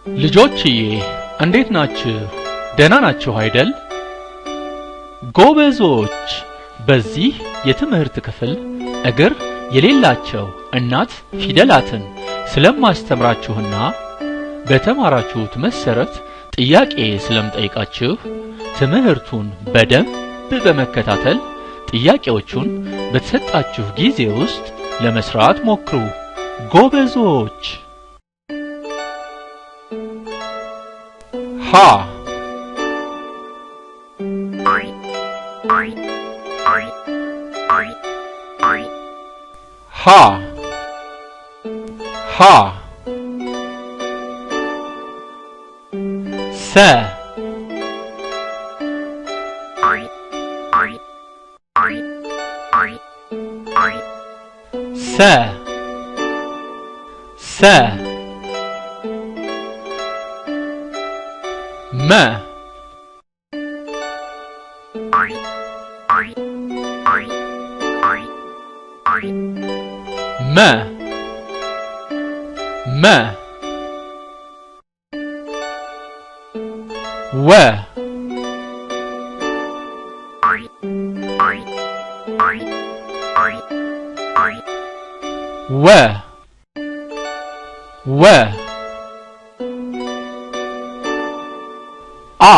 ልጆችዬ እንዴት ናችሁ? ደህና ናችሁ አይደል? ጎበዞች! በዚህ የትምህርት ክፍል እግር የሌላቸው እናት ፊደላትን ስለማስተምራችሁና በተማራችሁት መሰረት ጥያቄ ስለምጠይቃችሁ ትምህርቱን በደንብ በመከታተል ጥያቄዎቹን በተሰጣችሁ ጊዜ ውስጥ ለመስራት ሞክሩ። ጎበዞች! ሀ ሀ ሀ ሰ ሰ ሰ መ መ መ ወ ወ ወ አ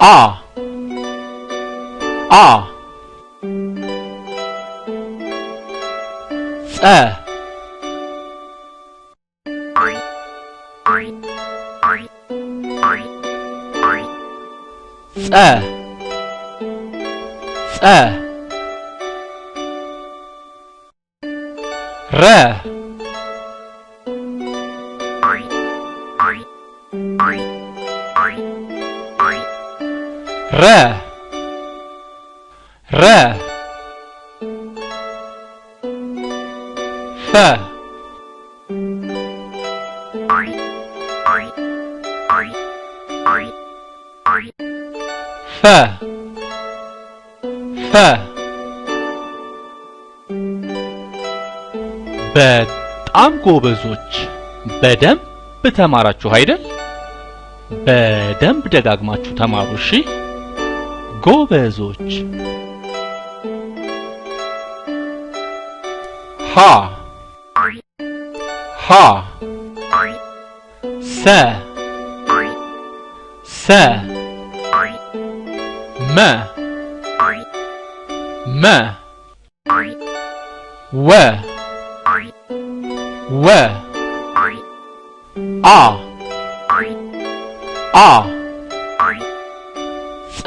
አ አ ጸ ጸ ጸ ረ ረ ረ ፈ ፈ ፈ በጣም ጎበዞች በደንብ ተማራችሁ አይደል? በደንብ ደጋግማችሁ ተማሩ እሺ ጎበዞች ሀ ሀ ሰ ሰ መ መ ወ ወ አ አ ጸ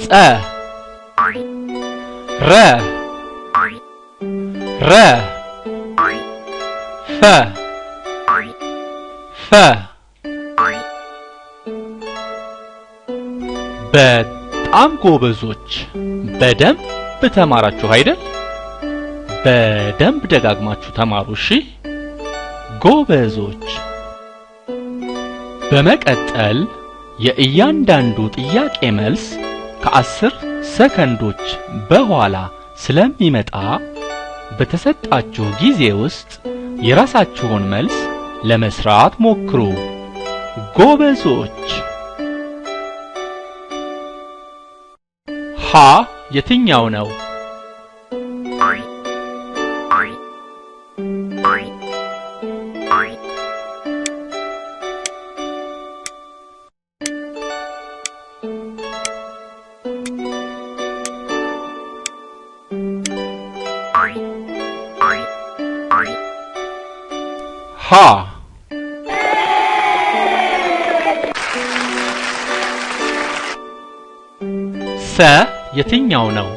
ጸ ረ ረ ፈ ፈ በጣም ጎበዞች በደንብ ተማራችሁ አይደል? በደንብ ደጋግማችሁ ተማሩ እሺ ጎበዞች በመቀጠል የእያንዳንዱ ጥያቄ መልስ ከ10 ሰከንዶች በኋላ ስለሚመጣ በተሰጣችሁ ጊዜ ውስጥ የራሳችሁን መልስ ለመስራት ሞክሩ ጎበዞች ሀ የትኛው ነው? ሀ ሰ የትኛው ነው?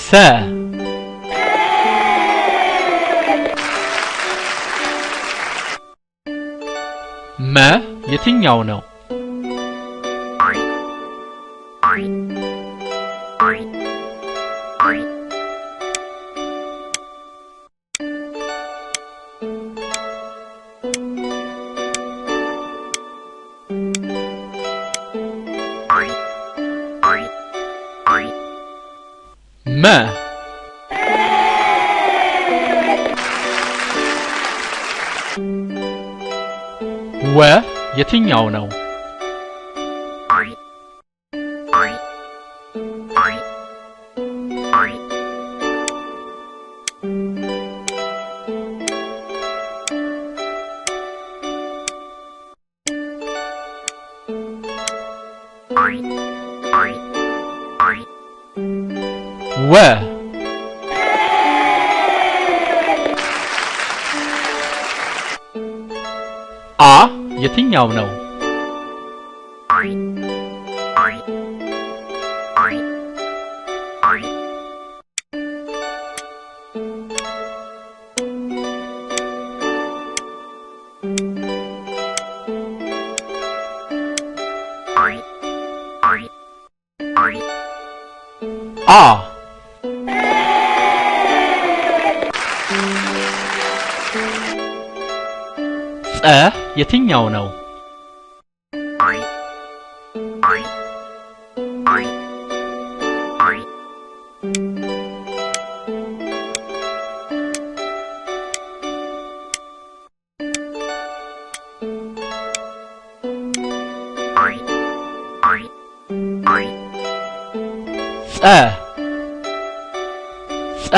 ሰ መ የትኛው ነው? መ ወ የትኛው ነው? ወ አ የትኛው ነው? አ ጸ የትኛው ነው? ጸ ጸ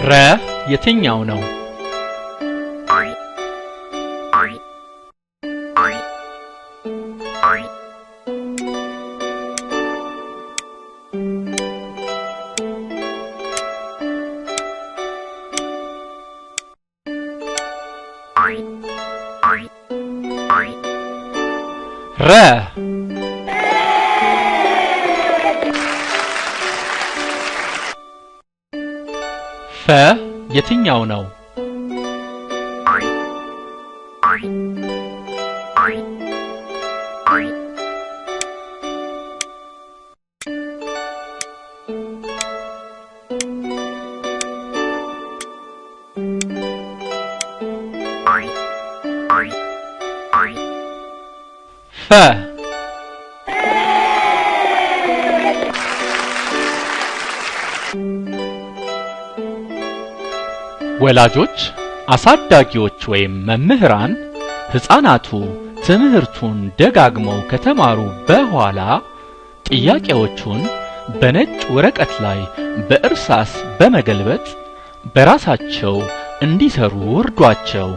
ረ የትኛው ነው? ረ ፈ የትኛው ነው? ፈ ወላጆች፣ አሳዳጊዎች ወይም መምህራን ሕፃናቱ ትምህርቱን ደጋግመው ከተማሩ በኋላ ጥያቄዎቹን በነጭ ወረቀት ላይ በእርሳስ በመገልበጥ በራሳቸው እንዲሰሩ እርዷቸው።